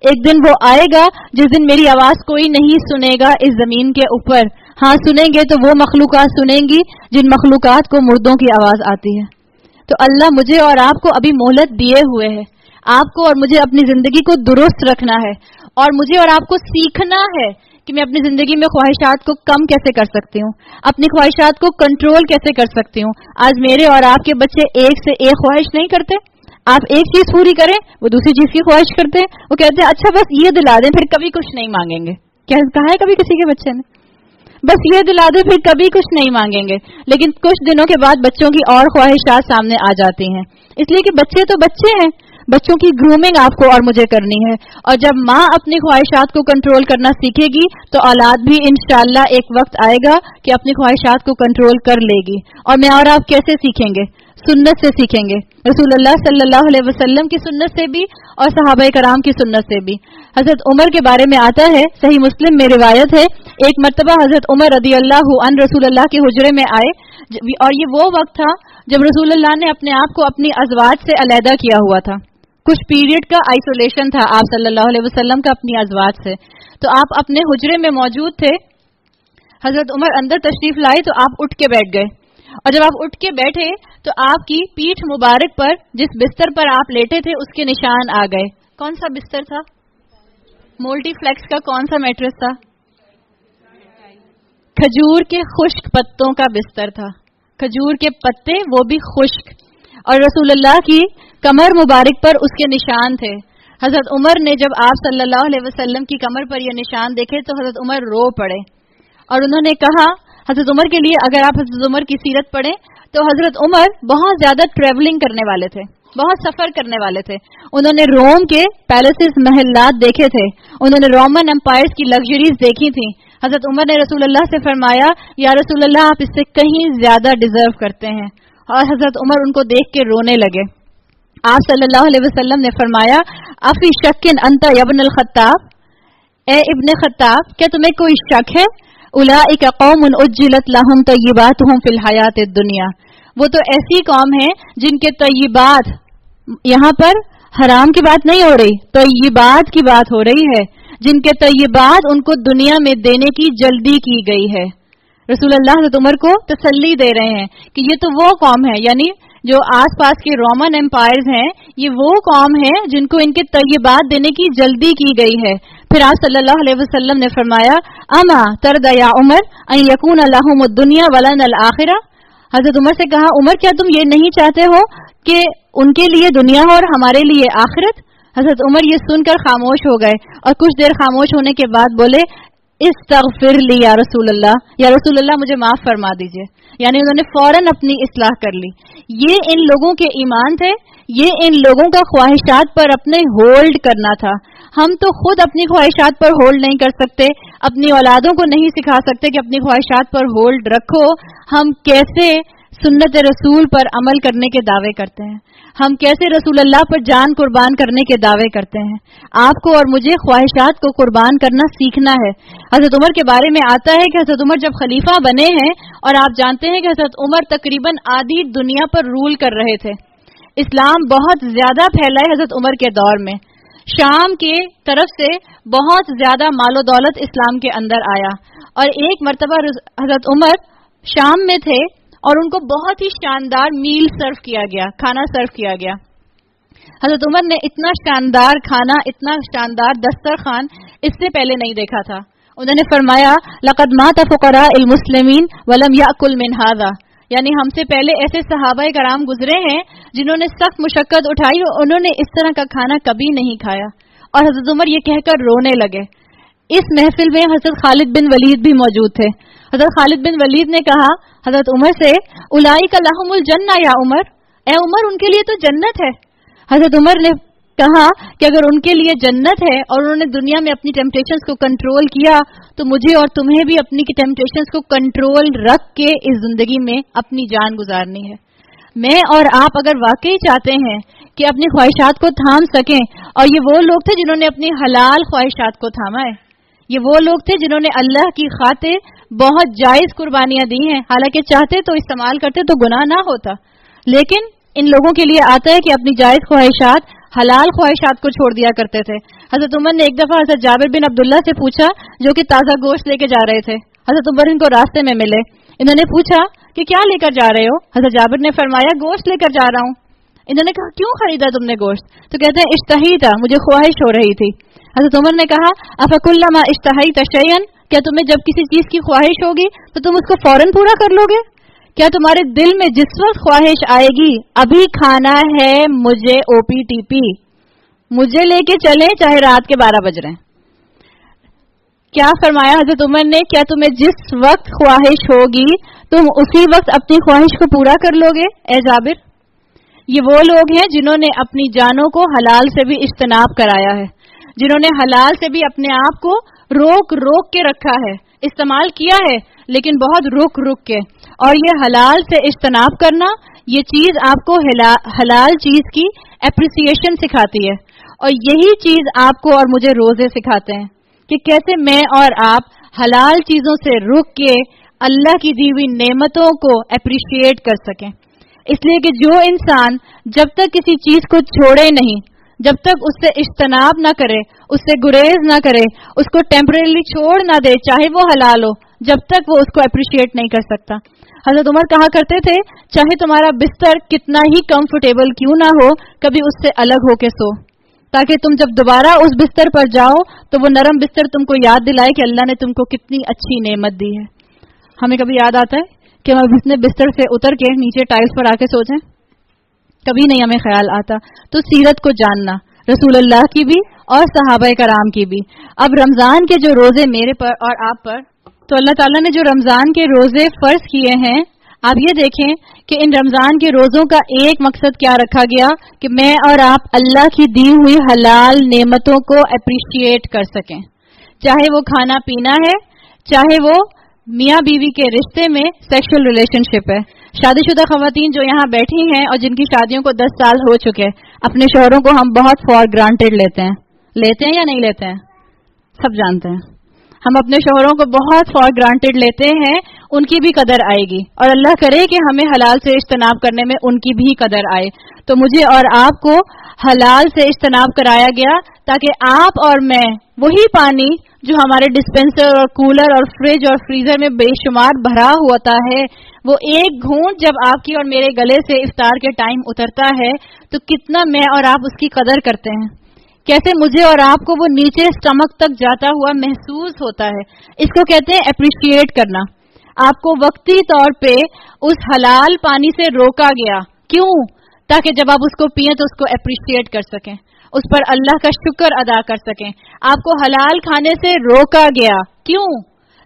ایک دن وہ آئے گا جس دن میری آواز کوئی نہیں سنے گا اس زمین کے اوپر۔ ہاں سنیں گے تو وہ مخلوقات سنیں گی جن مخلوقات کو مردوں کی آواز آتی ہے۔ تو اللہ مجھے اور آپ کو ابھی مہلت دیے ہوئے ہے، آپ کو اور مجھے اپنی زندگی کو درست رکھنا ہے، اور مجھے اور آپ کو سیکھنا ہے کہ میں اپنی زندگی میں خواہشات کو کم کیسے کر سکتی ہوں، اپنی خواہشات کو کنٹرول کیسے کر سکتی ہوں۔ آج میرے اور آپ کے بچے ایک سے ایک خواہش نہیں کرتے، آپ ایک چیز پوری کریں وہ دوسری چیز کی خواہش کرتے ہیں، وہ کہتے ہیں اچھا بس یہ دلا دیں پھر کبھی کچھ نہیں مانگیں گے۔ کیا کہا ہے کبھی کسی کے بچے نے؟ بس یہ دلا دیں پھر کبھی کچھ نہیں مانگیں گے، لیکن کچھ دنوں کے بعد بچوں کی اور خواہشات سامنے آ جاتی ہیں، اس لیے کہ بچے تو بچے ہیں، بچوں کی گرومنگ آپ کو اور مجھے کرنی ہے، اور جب ماں اپنی خواہشات کو کنٹرول کرنا سیکھے گی تو اولاد بھی انشاءاللہ ایک وقت آئے گا کہ اپنی خواہشات کو کنٹرول کر لے گی۔ اور میں اور آپ کیسے سیکھیں گے؟ سنت سے سیکھیں گے، رسول اللہ صلی اللہ علیہ وسلم کی سنت سے بھی اور صحابہ کرام کی سنت سے بھی۔ حضرت عمر کے بارے میں آتا ہے، صحیح مسلم میں روایت ہے، ایک مرتبہ حضرت عمر رضی اللہ عنہ رسول اللہ کے حجرے میں آئے، اور یہ وہ وقت تھا جب رسول اللہ نے اپنے آپ کو اپنی ازواج سے علیحدہ کیا ہوا تھا، کچھ پیریڈ کا آئسولیشن تھا آپ صلی اللہ علیہ وسلم کا اپنی ازواج سے، تو آپ اپنے حجرے میں موجود تھے، حضرت عمر اندر تشریف لائے تو آپ اٹھ کے بیٹھ گئے، اور جب آپ اٹھ کے بیٹھے تو آپ کی پیٹھ مبارک پر جس بستر پر آپ لیٹے تھے اس کے نشان آ گئے۔ کون سا بستر تھا؟ مولٹی فلیکس کا کون سا میٹرس تھا؟ کھجور کے خشک پتوں کا بستر تھا، کھجور کے پتے وہ بھی خشک، اور رسول اللہ کی کمر مبارک پر اس کے نشان تھے۔ حضرت عمر نے جب آپ صلی اللہ علیہ وسلم کی کمر پر یہ نشان دیکھے تو حضرت عمر رو پڑے، اور انہوں نے کہا، حضرت عمر کے لیے اگر آپ حضرت عمر کی سیرت پڑھیں تو حضرت عمر بہت زیادہ ٹریولنگ کرنے والے تھے، بہت سفر کرنے والے تھے، انہوں نے روم کے پیلسز محلات دیکھے تھے، انہوں نے رومن امپائرز کی لگژریز دیکھی تھیں۔ حضرت عمر نے رسول اللہ سے فرمایا، یا رسول اللہ آپ اس سے کہیں زیادہ ڈیزرو کرتے ہیں، اور حضرت عمر ان کو دیکھ کے رونے لگے۔ آپ صلی اللہ علیہ وسلم نے فرمایا، افی شکن انت یا ابن الخطاب، اے ابن خطاب کیا تمہیں کوئی شک ہے؟ اولئک قوم اجلت لهم طیباتهم فی الحیات الدنیا، وہ تو ایسی قوم ہے جن کے طیبات، یہاں پر حرام کی بات نہیں ہو رہی، طیبات کی بات ہو رہی ہے، جن کے طیبات ان کو دنیا میں دینے کی جلدی کی گئی ہے۔ رسول اللہ حضرت عمر کو تسلی دے رہے ہیں کہ یہ تو وہ قوم ہے، یعنی جو آس پاس کے رومن امپائرز ہیں، یہ وہ قوم ہے جن کو ان کے طیبات دینے کی جلدی کی گئی ہے۔ پھر آپ صلی اللہ علیہ وسلم نے فرمایا، اما ترضى یا عمر ان یکون لهم الدنیا ولنا الآخرہ، حضرت عمر سے کہا، عمر کیا تم یہ نہیں چاہتے ہو کہ ان کے لیے دنیا ہو اور ہمارے لیے آخرت؟ حضرت عمر یہ سن کر خاموش ہو گئے، اور کچھ دیر خاموش ہونے کے بعد بولے، استغفر لی یا رسول اللہ، یا رسول اللہ مجھے معاف فرما دیجئے، یعنی انہوں نے فوراً اپنی اصلاح کر لی۔ یہ ان لوگوں کے ایمان تھے، یہ ان لوگوں کا خواہشات پر اپنے ہولڈ کرنا تھا۔ ہم تو خود اپنی خواہشات پر ہولڈ نہیں کر سکتے، اپنی اولادوں کو نہیں سکھا سکتے کہ اپنی خواہشات پر ہولڈ رکھو، ہم کیسے سنت رسول پر عمل کرنے کے دعوے کرتے ہیں، ہم کیسے رسول اللہ پر جان قربان کرنے کے دعوے کرتے ہیں. آپ کو اور مجھے خواہشات کو قربان کرنا سیکھنا ہے. حضرت عمر کے بارے میں آتا ہے کہ حضرت عمر جب خلیفہ بنے ہیں، اور آپ جانتے ہیں کہ حضرت عمر تقریباً آدھی دنیا پر رول کر رہے تھے. اسلام بہت زیادہ پھیلا ہے حضرت عمر کے دور میں. شام کے طرف سے بہت زیادہ مال و دولت اسلام کے اندر آیا، اور ایک مرتبہ حضرت عمر شام میں تھے اور ان کو بہت ہی شاندار میل سرو کیا گیا، کھانا سرو کیا گیا. حضرت عمر نے اتنا شاندار کھانا، اتنا شاندار دسترخوان اس سے پہلے نہیں دیکھا تھا. انہوں نے فرمایا لقد مات فقراء المسلمین ولم یأکل من ھذا، یعنی ہم سے پہلے ایسے صحابہ کرام گزرے ہیں جنہوں نے سخت مشقت اٹھائی اور انہوں نے اس طرح کا کھانا کبھی نہیں کھایا. اور حضرت عمر یہ کہہ کر رونے لگے. اس محفل میں حضرت خالد بن ولید بھی موجود تھے. حضرت خالد بن ولید نے کہا حضرت عمر سے اولئک لہم الجنہ یا عمر، اے عمر ان کے لیے تو جنت ہے. حضرت عمر نے کہا کہ اگر ان کے لیے جنت ہے اور انہوں نے دنیا میں اپنی ٹیمپٹیشنز کو کنٹرول کیا تو مجھے اور تمہیں بھی اپنی ٹیمپٹیشنز کو کنٹرول رکھ کے اس زندگی میں اپنی جان گزارنی ہے. میں اور آپ اگر واقعی چاہتے ہیں کہ اپنی خواہشات کو تھام سکیں، اور یہ وہ لوگ تھے جنہوں نے اپنی حلال خواہشات کو تھاما ہے، یہ وہ لوگ تھے جنہوں نے اللہ کی خاطر بہت جائز قربانیاں دی ہیں، حالانکہ چاہتے تو استعمال کرتے تو گناہ نہ ہوتا، لیکن ان لوگوں کے لیے آتا ہے کہ اپنی جائز خواہشات حلال خواہشات کو چھوڑ دیا کرتے تھے. حضرت عمر نے ایک دفعہ حضرت جابر بن عبداللہ سے پوچھا جو کہ تازہ گوشت لے کے جا رہے تھے. حضرت عمر ان کو راستے میں ملے. انہوں نے پوچھا کہ کیا لے کر جا رہے ہو؟ حضرت جابر نے فرمایا گوشت لے کر جا رہا ہوں. انہوں نے کہا کیوں خریدا تم نے گوشت؟ تو کہتے ہیں اشتہی تھا، مجھے خواہش ہو رہی تھی. حضرت عمر نے کہا افکلما اشتہیت شیئا، کیا تمہیں جب کسی چیز کی خواہش ہوگی تو تم اس کو فوراً پورا کر لو گے؟ کیا تمہارے دل میں جس وقت خواہش آئے گی ابھی کھانا ہے مجھے او پی ٹی پی، مجھے لے کے چلیں چاہے رات کے 12 بج رہے ہیں، کیا فرمایا حضرت عمر نے کیا تمہیں جس وقت خواہش ہوگی تم اسی وقت اپنی خواہش کو پورا کر لو گے؟ اے جابر، یہ وہ لوگ ہیں جنہوں نے اپنی جانوں کو حلال سے بھی اجتناب کرایا ہے، جنہوں نے حلال سے بھی اپنے آپ کو روک روک کے رکھا ہے، استعمال کیا ہے لیکن بہت رک رک کے. اور یہ حلال سے اجتناب کرنا، یہ چیز آپ کو حلال چیز کی اپریسیشن سکھاتی ہے، اور یہی چیز آپ کو اور مجھے روزے سکھاتے ہیں کہ کیسے میں اور آپ حلال چیزوں سے رک کے اللہ کی دی ہوئی نعمتوں کو اپریشیٹ کر سکیں. اس لیے کہ جو انسان جب تک کسی چیز کو چھوڑے نہیں، جب تک اس سے اجتناب نہ کرے، اس سے گریز نہ کرے، اس کو ٹیمپریریلی چھوڑ نہ دے چاہے وہ حلال ہو، جب تک وہ اس کو اپریشیٹ نہیں کر سکتا. حضرت عمر کہا کرتے تھے چاہے تمہارا بستر کتنا ہی کمفرٹیبل کیوں نہ ہو کبھی اس سے الگ ہو کے سو، تاکہ تم جب دوبارہ اس بستر پر جاؤ تو وہ نرم بستر تم کو یاد دلائے کہ اللہ نے تم کو کتنی اچھی نعمت دی ہے. ہمیں کبھی یاد آتا ہے کہ ہم اپنے بستر سے اتر کے نیچے ٹائلز پر آ کے سو جائیں؟ کبھی نہیں ہمیں خیال آتا. تو سیرت کو جاننا رسول اللہ کی بھی اور صحابہ کرام کی بھی. اب رمضان کے جو روزے میرے پر اور آپ پر، تو اللہ تعالیٰ نے جو رمضان کے روزے فرض کیے ہیں، آپ یہ دیکھیں کہ ان رمضان کے روزوں کا ایک مقصد کیا رکھا گیا کہ میں اور آپ اللہ کی دی ہوئی حلال نعمتوں کو اپریشیٹ کر سکیں، چاہے وہ کھانا پینا ہے، چاہے وہ میاں بیوی کے رشتے میں سیکشل ریلیشن شپ ہے. شادی شدہ خواتین جو یہاں بیٹھی ہیں اور جن کی شادیوں کو 10 سال ہو چکے، اپنے شوہروں کو ہم بہت فار گرانٹیڈ لیتے ہیں یا نہیں لیتے ہیں؟ سب جانتے ہیں ہم اپنے شوہروں کو بہت فار گرانٹیڈ لیتے ہیں. ان کی بھی قدر آئے گی، اور اللہ کرے کہ ہمیں حلال سے اجتناب کرنے میں ان کی بھی قدر آئے. تو مجھے اور آپ کو حلال سے اجتناب کرایا گیا تاکہ آپ اور میں وہی پانی جو ہمارے ڈسپینسر اور کولر اور فریج اور فریزر میں بے شمار بھرا ہوتا ہے، وہ ایک گھونٹ جب آپ کی اور میرے گلے سے افطار کے ٹائم اترتا ہے تو کتنا میں اور آپ اس کی قدر کرتے ہیں، کیسے مجھے اور آپ کو وہ نیچے اسٹمک تک جاتا ہوا محسوس ہوتا ہے. اس کو کہتے ہیں اپریشیٹ کرنا. آپ کو وقتی طور پہ اس حلال پانی سے روکا گیا، کیوں؟ تاکہ جب آپ اس کو پئیں تو اس کو اپریشیٹ کر سکیں، اس پر اللہ کا شکر ادا کر سکیں. آپ کو حلال کھانے سے روکا گیا، کیوں؟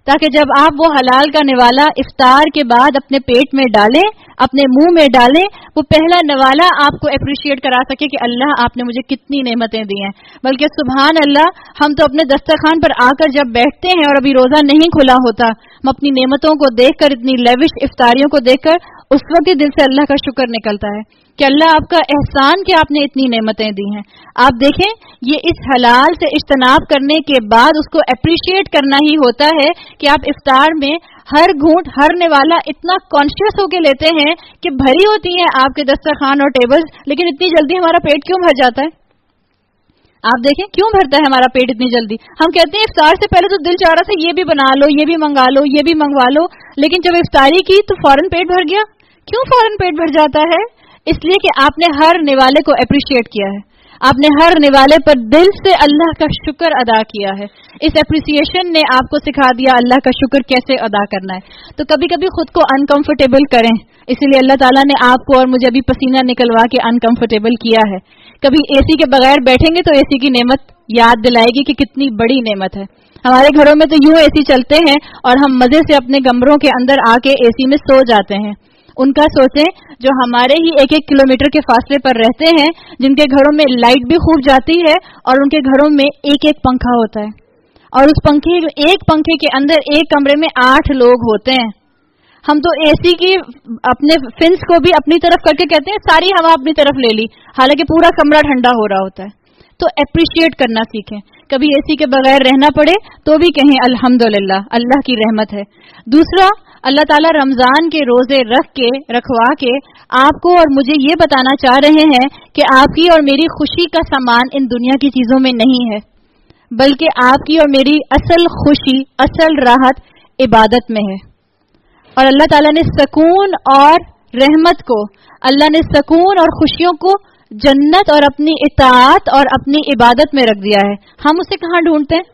تاکہ جب آپ وہ حلال کا نوالا افطار کے بعد اپنے پیٹ میں ڈالیں، اپنے منہ میں ڈالیں، وہ پہلا نوالا آپ کو اپریشیٹ کرا سکے کہ اللہ آپ نے مجھے کتنی نعمتیں دی ہیں. بلکہ سبحان اللہ، ہم تو اپنے دسترخوان پر آ کر جب بیٹھتے ہیں اور ابھی روزہ نہیں کھلا ہوتا، ہم اپنی نعمتوں کو دیکھ کر، اتنی لیوش افطاریوں کو دیکھ کر اس وقت ہی دل سے اللہ کا شکر نکلتا ہے کہ اللہ آپ کا احسان کہ آپ نے اتنی نعمتیں دی ہیں. آپ دیکھیں یہ اس حلال سے اجتناب کرنے کے بعد اس کو اپریشیٹ کرنا ہی ہوتا ہے کہ آپ افطار میں ہر گھونٹ ہر نوالا اتنا کانشیس ہو کے لیتے ہیں کہ بھری ہوتی ہیں آپ کے دسترخوان اور ٹیبلز، لیکن اتنی جلدی ہمارا پیٹ کیوں بھر جاتا ہے؟ آپ دیکھیں کیوں بھرتا ہے ہمارا پیٹ اتنی جلدی؟ ہم کہتے ہیں افطار سے پہلے تو دل چاہ رہا تھا یہ بھی بنا لو، یہ بھی منگا لو، یہ بھی منگوا لو، لیکن جب افطاری کی تو فوراً پیٹ بھر گیا. کیوں فوراً پیٹ بھر جاتا ہے؟ اس لیے کہ آپ نے ہر نوالے کو اپریشیٹ کیا ہے، آپ نے ہر نوالے پر دل سے اللہ کا شکر ادا کیا ہے. اس اپریسیشن نے آپ کو سکھا دیا اللہ کا شکر کیسے ادا کرنا ہے. تو کبھی کبھی خود کو انکمفرٹیبل کریں، اسی لیے اللہ تعالیٰ نے آپ کو اور مجھے ابھی پسینہ نکلوا کے انکمفرٹیبل کیا ہے. کبھی اے سی کے بغیر بیٹھیں گے تو اے سی کی نعمت یاد دلائے گی کہ کتنی بڑی نعمت ہے. ہمارے گھروں میں تو یوں اے سی چلتے ہیں اور ہم مزے سے اپنے کمروں کے اندر آ کے اے سی میں سو جاتے ہیں. ان کا سوچیں جو ہمارے ہی 1-1 کلومیٹر کے فاصلے پر رہتے ہیں، جن کے گھروں میں لائٹ بھی خوب جاتی ہے اور ان کے گھروں میں ایک پنکھا ہوتا ہے، اور اس ایک پنکھے کے اندر ایک کمرے میں 8 لوگ ہوتے ہیں. ہم تو اے سی کی اپنے فنس کو بھی اپنی طرف کر کے کہتے ہیں ساری ہوا اپنی طرف لے لی، حالانکہ پورا کمرہ ٹھنڈا ہو رہا ہوتا ہے. تو اپریشیٹ کرنا سیکھیں. کبھی اے سی کے بغیر رہنا پڑے تو بھی کہیں الحمدللہ اللہ کی رحمت ہے. دوسرا، اللہ تعالیٰ رمضان کے روزے رکھوا کے آپ کو اور مجھے یہ بتانا چاہ رہے ہیں کہ آپ کی اور میری خوشی کا سامان ان دنیا کی چیزوں میں نہیں ہے، بلکہ آپ کی اور میری اصل خوشی، اصل راحت عبادت میں ہے. اور اللہ تعالیٰ نے سکون اور رحمت کو، اللہ نے سکون اور خوشیوں کو جنت اور اپنی اطاعت اور اپنی عبادت میں رکھ دیا ہے. ہم اسے کہاں ڈھونڈتے ہیں؟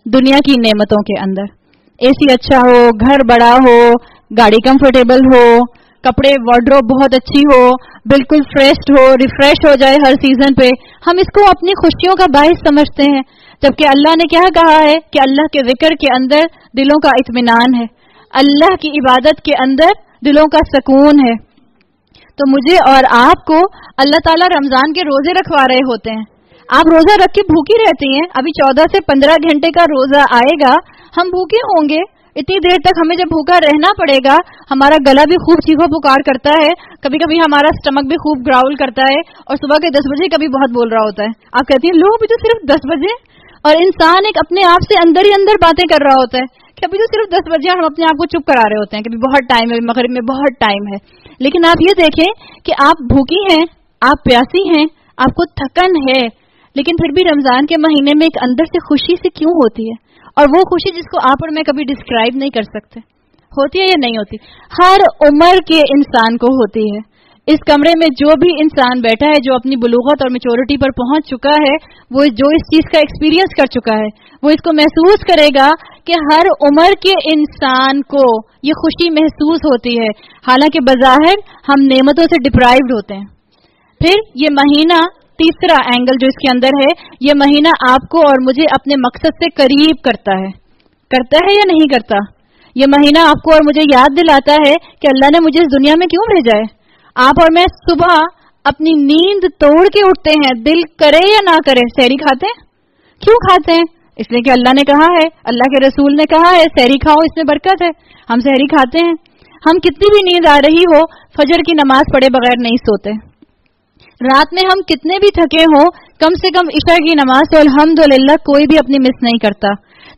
دنیا کی نعمتوں کے اندر. اے سی اچھا ہو، گھر بڑا ہو، گاڑی کمفرٹیبل ہو، کپڑے وارڈروب بہت اچھی ہو، بالکل فریش ہو، ریفریش ہو جائے ہر سیزن پہ، ہم اس کو اپنی خوشیوں کا باعث سمجھتے ہیں. جبکہ اللہ نے کیا کہا ہے کہ اللہ کے ذکر کے اندر دلوں کا اطمینان ہے، اللہ کی عبادت کے اندر دلوں کا سکون ہے. تو مجھے اور آپ کو اللہ تعالیٰ رمضان کے روزے رکھوا رہے ہوتے ہیں. آپ روزہ رکھ کے بھوکی رہتی ہیں، ابھی 14 سے 15 گھنٹے کا روزہ آئے گا، ہم بھوکے ہوں گے. اتنی دیر تک ہمیں جب بھوکا رہنا پڑے گا، ہمارا گلا بھی خوب چیخو پکار کرتا ہے، کبھی کبھی ہمارا اسٹمک بھی خوب گراؤل کرتا ہے، اور صبح کے 10 بجے کبھی بہت بول رہا ہوتا ہے. آپ کہتی ہیں لو ابھی تو صرف 10 بجے، اور انسان ایک اپنے آپ سے اندر ہی اندر باتیں کر رہا ہوتا ہے کہ ابھی تو صرف 10 بجے، ہم اپنے آپ کو چپ کرا رہے ہوتے ہیں کہ ابھی بہت ٹائم ہے، مغرب میں بہت ٹائم ہے. لیکن آپ یہ دیکھیں کہ آپ بھوکی ہیں، آپ پیاسی ہیں، آپ کو تھکن ہے، لیکن پھر بھی رمضان کے مہینے میں ایک اندر سے خوشی سے کیوں ہوتی ہے؟ اور وہ خوشی جس کو آپ اور میں کبھی ڈسکرائب نہیں کر سکتے، ہوتی ہے یا نہیں ہوتی؟ ہر عمر کے انسان کو ہوتی ہے. اس کمرے میں جو بھی انسان بیٹھا ہے جو اپنی بلوغت اور میچورٹی پر پہنچ چکا ہے، وہ جو اس چیز کا ایکسپیرینس کر چکا ہے، وہ اس کو محسوس کرے گا کہ ہر عمر کے انسان کو یہ خوشی محسوس ہوتی ہے، حالانکہ بظاہر ہم نعمتوں سے ڈپرائیوڈ ہوتے ہیں. پھر یہ مہینہ، تیسرا اینگل جو اس کے اندر ہے، یہ مہینہ آپ کو اور مجھے اپنے مقصد سے قریب کرتا ہے یا نہیں کرتا؟ یہ مہینہ آپ کو اور مجھے یاد دلاتا ہے کہ اللہ نے مجھے اس دنیا میں کیوں بھیجا ہے. آپ اور میں صبح اپنی نیند توڑ کے اٹھتے ہیں، دل کرے یا نہ کرے سحری کھاتے ہیں. کیوں کھاتے ہیں؟ اس لیے کہ اللہ نے کہا ہے، اللہ کے رسول نے کہا ہے سحری کھاؤ، اس میں برکت ہے. ہم سحری کھاتے ہیں. ہم کتنی بھی نیند آ رہی ہو، فجر کی نماز پڑھے بغیر نہیں سوتے. رات میں ہم کتنے بھی تھکے ہوں، کم سے کم عشاء کی نماز تو الحمدللہ کوئی بھی اپنی مس نہیں کرتا.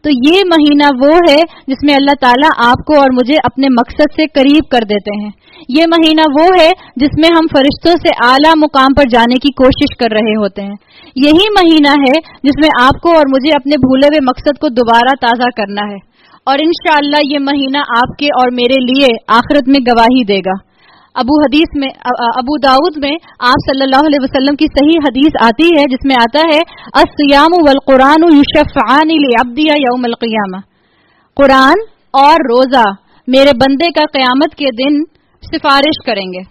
تو یہ مہینہ وہ ہے جس میں اللہ تعالیٰ آپ کو اور مجھے اپنے مقصد سے قریب کر دیتے ہیں. یہ مہینہ وہ ہے جس میں ہم فرشتوں سے اعلیٰ مقام پر جانے کی کوشش کر رہے ہوتے ہیں. یہی مہینہ ہے جس میں آپ کو اور مجھے اپنے بھولے ہوئے مقصد کو دوبارہ تازہ کرنا ہے. اور انشاءاللہ یہ مہینہ آپ کے اور میرے لیے آخرت میں گواہی دے گا. ابو داؤد میں آپ صلی اللہ علیہ وسلم کی صحیح حدیث آتی ہے جس میں آتا ہے الصیام والقرآن یشفعان لعبدی یوم القیامہ. قرآن اور روزہ میرے بندے کا قیامت کے دن سفارش کریں گے.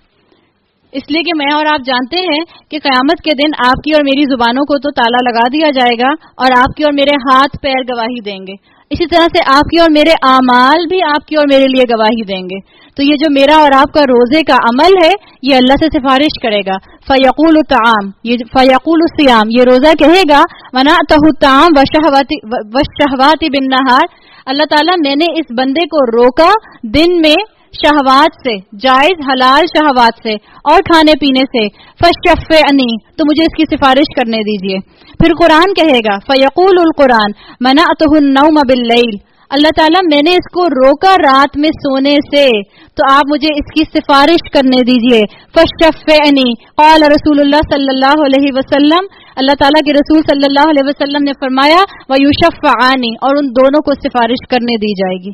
اس لیے کہ میں اور آپ جانتے ہیں کہ قیامت کے دن آپ کی اور میری زبانوں کو تو تالا لگا دیا جائے گا اور آپ کی اور میرے ہاتھ پیر گواہی دیں گے. اسی طرح سے آپ کی اور میرے اعمال بھی آپ کی اور میرے لیے گواہی دیں گے. تو یہ جو میرا اور آپ کا روزے کا عمل ہے یہ اللہ سے سفارش کرے گا. فیقول الطعام، یہ فیقول الصیام، یہ روزہ کہے گا منعتہ الطعام والشہوات بالنہار، اللہ تعالیٰ میں نے اس بندے کو روکا دن میں شہوات سے، جائز حلال شہوات سے اور کھانے پینے سے، فشفعنی تو مجھے اس کی سفارش کرنے دیجئے. پھر قرآن کہے گا فیقول القرآن منعتہ النوم باللیل، اللہ تعالیٰ میں نے اس کو روکا رات میں سونے سے، تو آپ مجھے اس کی سفارش کرنے دیجئے. فشفعنی قال رسول اللہ صلی اللہ علیہ وسلم، اللہ تعالیٰ کے رسول صلی اللہ علیہ وسلم نے فرمایا ویشفعانی، اور ان دونوں کو سفارش کرنے دی جائے گی.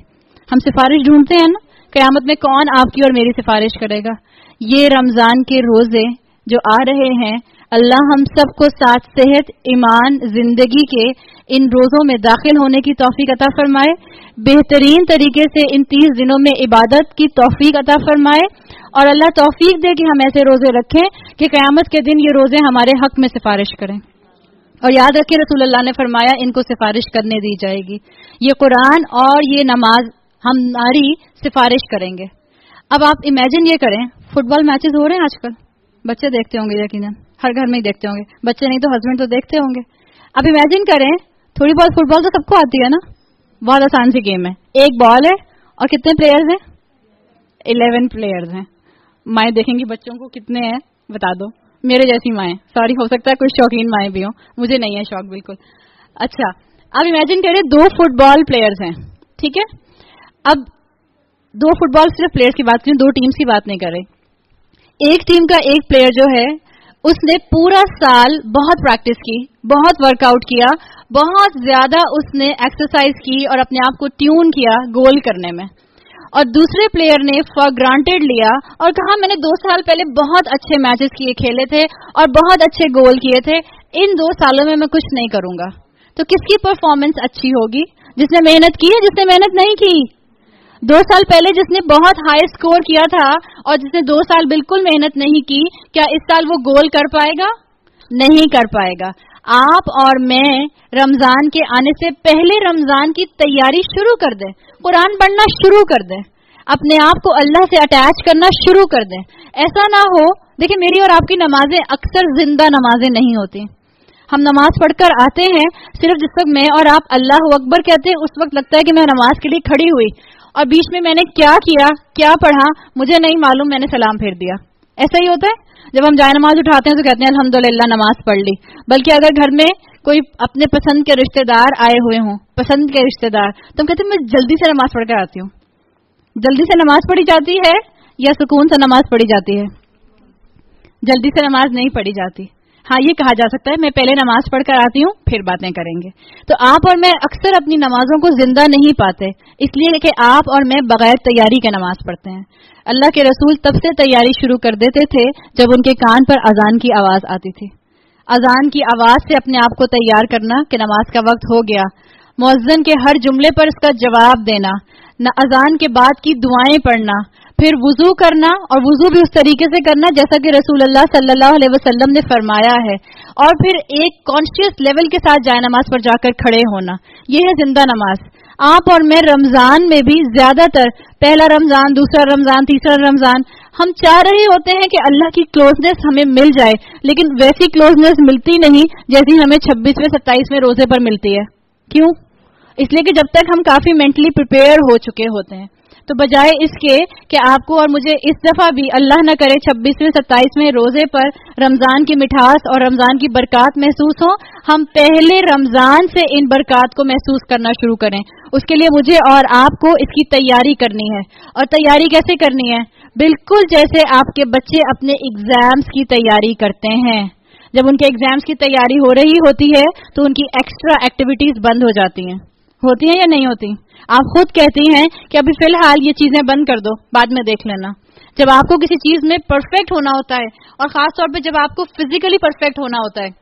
ہم سفارش ڈھونڈتے ہیں نا، قیامت میں کون آپ کی اور میری سفارش کرے گا؟ یہ رمضان کے روزے جو آ رہے ہیں، اللہ ہم سب کو ساتھ صحت، ایمان، زندگی کے ان روزوں میں داخل ہونے کی توفیق عطا فرمائے، بہترین طریقے سے ان 30 دنوں میں عبادت کی توفیق عطا فرمائے، اور اللہ توفیق دے کہ ہم ایسے روزے رکھیں کہ قیامت کے دن یہ روزے ہمارے حق میں سفارش کریں. اور یاد رکھیں رسول اللہ نے فرمایا ان کو سفارش کرنے دی جائے گی. یہ قرآن اور یہ نماز ہماری سفارش کریں گے. اب آپ امیجن یہ کریں، فٹ بال میچز ہو رہے ہیں آج کل، بچے دیکھتے ہوں گے یقیناً، ہر گھر میں ہی دیکھتے ہوں گے، بچے نہیں تو ہسبینڈ تو دیکھتے ہوں گے. اب امیجن کریں تھوڑی بہت فٹ بال تو سب کو آتی ہے نا، بہت آسان سی گیم ہے. ایک بال ہے اور کتنے پلیئرز ہیں؟ 11 پلیئرز ہیں. مائیں دیکھیں گی بچوں کو کتنے ہیں بتا دو. میرے جیسی مائیں، سوری ہو سکتا ہے کچھ شوقین مائیں بھی ہوں، مجھے نہیں ہے شوق بالکل. اچھا اب امیجن کریں 2 فٹ بال پلیئرز ہیں، ٹھیک ہے. اب 2 فٹ بال صرف پلیئرز کی بات کریں، 2 ٹیمز کی بات نہیں کر رہے. ایک ٹیم کا ایک پلیئر جو ہے اس نے پورا سال بہت پریکٹس کی، بہت ورک آؤٹ کیا، بہت زیادہ اس نے ایکسرسائز کی اور اپنے آپ کو ٹیون کیا گول کرنے میں. اور دوسرے پلیئر نے فار گرانٹیڈ لیا اور کہا میں نے 2 سال پہلے بہت اچھے میچز کھیلے تھے اور بہت اچھے گول کیے تھے، ان 2 سالوں میں کچھ نہیں کروں گا. تو کس کی پرفارمنس اچھی ہوگی؟ جس نے محنت کی ہے، جس نے محنت نہیں کی؟ 2 سال پہلے جس نے بہت ہائی اسکور کیا تھا اور جس نے 2 سال بالکل محنت نہیں کی، کیا اس سال وہ گول کر پائے گا؟ نہیں کر پائے گا. آپ اور میں رمضان کے آنے سے پہلے رمضان کی تیاری شروع کر دیں، قرآن پڑھنا شروع کر دیں، اپنے آپ کو اللہ سے اٹیچ کرنا شروع کر دیں. ایسا نہ ہو، دیکھیں میری اور آپ کی نمازیں اکثر زندہ نمازیں نہیں ہوتی. ہم نماز پڑھ کر آتے ہیں، صرف جس وقت میں اور آپ اللہ اکبر کہتے ہیں اس وقت لگتا ہے کہ میں نماز کے لیے کھڑی ہوئی اور بیچ میں نے کیا کیا، کیا پڑھا مجھے نہیں معلوم، میں نے سلام پھیر دیا. ایسا ہی ہوتا ہے جب ہم جائے نماز اٹھاتے ہیں تو کہتے ہیں الحمدللہ نماز پڑھ لی. بلکہ اگر گھر میں کوئی اپنے پسند کے رشتہ دار آئے ہوئے ہوں، پسند کے رشتہ دار، تو ہم کہتے ہیں میں جلدی سے نماز پڑھ کر آتی ہوں. جلدی سے نماز پڑھی جاتی ہے یا سکون سے نماز پڑھی جاتی ہے؟ جلدی سے نماز نہیں پڑھی جاتی. ہاں یہ کہا جا سکتا ہے میں پہلے نماز پڑھ کر آتی ہوں پھر باتیں کریں گے. تو آپ اور میں اکثر اپنی نمازوں کو زندہ نہیں پاتے، اس لیے کہ آپ اور میں بغیر تیاری کے نماز پڑھتے ہیں. اللہ کے رسول تب سے تیاری شروع کر دیتے تھے جب ان کے کان پر اذان کی آواز آتی تھی. اذان کی آواز سے اپنے آپ کو تیار کرنا کہ نماز کا وقت ہو گیا، مؤذن کے ہر جملے پر اس کا جواب دینا، اذان کے بعد کی دعائیں پڑھنا، پھر وضو کرنا، اور وضو بھی اس طریقے سے کرنا جیسا کہ رسول اللہ صلی اللہ علیہ وسلم نے فرمایا ہے، اور پھر ایک کانشیس لیول کے ساتھ جائے نماز پر جا کر کھڑے ہونا. یہ ہے زندہ نماز. آپ اور میں رمضان میں بھی زیادہ تر پہلا رمضان، دوسرا رمضان، تیسرا رمضان ہم چاہ رہے ہوتے ہیں کہ اللہ کی کلوزنس ہمیں مل جائے، لیکن ویسی کلوزنس ملتی نہیں جیسی ہمیں 26ویں 27ویں روزے پر ملتی ہے. کیوں؟ اس لیے کہ جب تک ہم کافی مینٹلی پریپیئر ہو چکے ہوتے ہیں. تو بجائے اس کے کہ آپ کو اور مجھے اس دفعہ بھی اللہ نہ کرے 26ویں 27ویں روزے پر رمضان کی مٹھاس اور رمضان کی برکات محسوس ہو، ہم پہلے رمضان سے ان برکات کو محسوس کرنا شروع کریں. اس کے لیے مجھے اور آپ کو اس کی تیاری کرنی ہے. اور تیاری کیسے کرنی ہے؟ بالکل جیسے آپ کے بچے اپنے ایگزامز کی تیاری کرتے ہیں. جب ان کے ایگزامز کی تیاری ہو رہی ہوتی ہے تو ان کی ایکسٹرا ایکٹیویٹیز بند ہو جاتی ہیں. ہوتی ہیں یا نہیں ہوتی؟ آپ خود کہتی ہیں کہ ابھی فی الحال یہ چیزیں بند کر دو، بعد میں دیکھ لینا. جب آپ کو کسی چیز میں پرفیکٹ ہونا ہوتا ہے، اور خاص طور پہ جب آپ کو فزیکلی پرفیکٹ ہونا ہوتا ہے،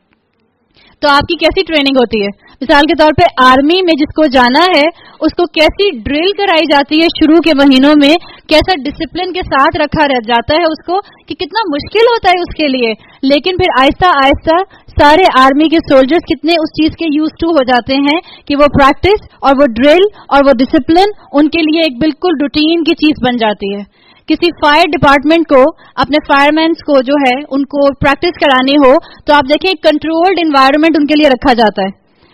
تو آپ کی کیسی ٹریننگ ہوتی ہے؟ مثال کے طور پہ آرمی میں جس کو جانا ہے اس کو کیسی ڈرل کرائی جاتی ہے شروع کے مہینوں میں، کیسا ڈسپلن کے ساتھ رکھا جاتا ہے اس کو کہ کتنا مشکل ہوتا ہے اس کے لیے. لیکن پھر آہستہ آہستہ سارے آرمی کے سولجرز کتنے اس چیز کے یوز ٹو ہو جاتے ہیں کہ وہ پریکٹس اور وہ ڈرل اور وہ ڈسپلن ان کے لیے ایک بالکل روٹین کی چیز بن جاتی ہے. کسی فائر ڈپارٹمنٹ کو اپنے فائر مینس کو جو ہے ان کو پریکٹس کرانی ہو تو آپ دیکھیں کنٹرولڈ انوائرمنٹ ان کے لیے رکھا جاتا ہے.